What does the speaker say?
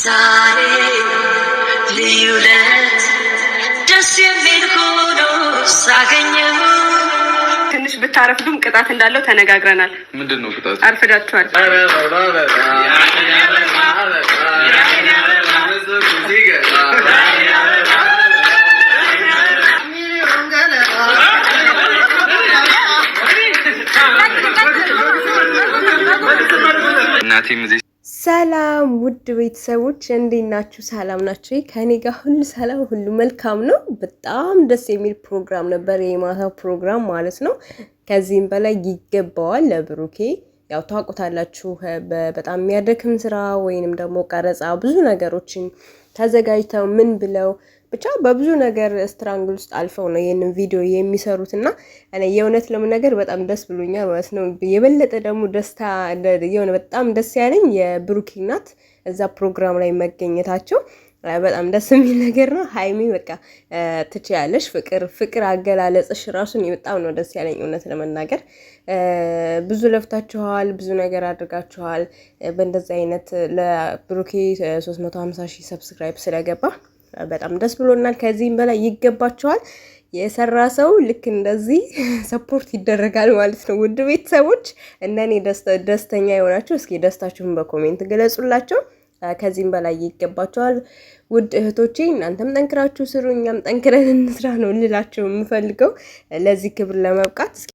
ዛሬ ልዩነት ደስ የሚል ሆኖ ሳገኘው ትንሽ ብታረፍዱም ቅጣት እንዳለው ተነጋግረናል። ምንድነው ቅጣት? አርፍዳችኋል። ሰላም ውድ ቤተሰቦች እንዴት ናችሁ? ሰላም ናችሁ? ከኔ ጋር ሁሉ ሰላም፣ ሁሉ መልካም ነው። በጣም ደስ የሚል ፕሮግራም ነበር፣ የማታ ፕሮግራም ማለት ነው። ከዚህም በላይ ይገባዋል ለብሩኬ። ያው ታውቁታላችሁ፣ በጣም የሚያደክም ስራ ወይንም ደግሞ ቀረጻ ብዙ ነገሮችን ተዘጋጅተው ምን ብለው ብቻ በብዙ ነገር ስትራንግል ውስጥ አልፈው ነው ይሄንን ቪዲዮ የሚሰሩት እና እኔ የእውነት ለመናገር በጣም ደስ ብሎኛል ማለት ነው። የበለጠ ደግሞ ደስታ የሆነ በጣም ደስ ያለኝ የብሩኬ እናት እዛ ፕሮግራም ላይ መገኘታቸው በጣም ደስ የሚል ነገር ነው። ሃይሚ በቃ ትችያለሽ፣ ፍቅር አገላለጽሽ ራሱን በጣም ነው ደስ ያለኝ እውነት ለመናገር። ብዙ ለፍታችኋል፣ ብዙ ነገር አድርጋችኋል። በእንደዚህ አይነት ለብሩኬ 350,000 ሰብስክራይብ ስለገባ በጣም ደስ ብሎናል። ከዚህም በላይ ይገባቸዋል። የሰራ ሰው ልክ እንደዚህ ሰፖርት ይደረጋል ማለት ነው። ውድ ቤተሰቦች እነኔ ደስተኛ የሆናችሁ እስኪ ደስታችሁን በኮሜንት ገለጹላቸው። ከዚህም በላይ ይገባቸዋል። ውድ እህቶቼ እናንተም ጠንክራችሁ ስሩ፣ እኛም ጠንክረን እንስራ ነው ልላችሁ የምፈልገው ለዚህ ክብር ለመብቃት። እስኪ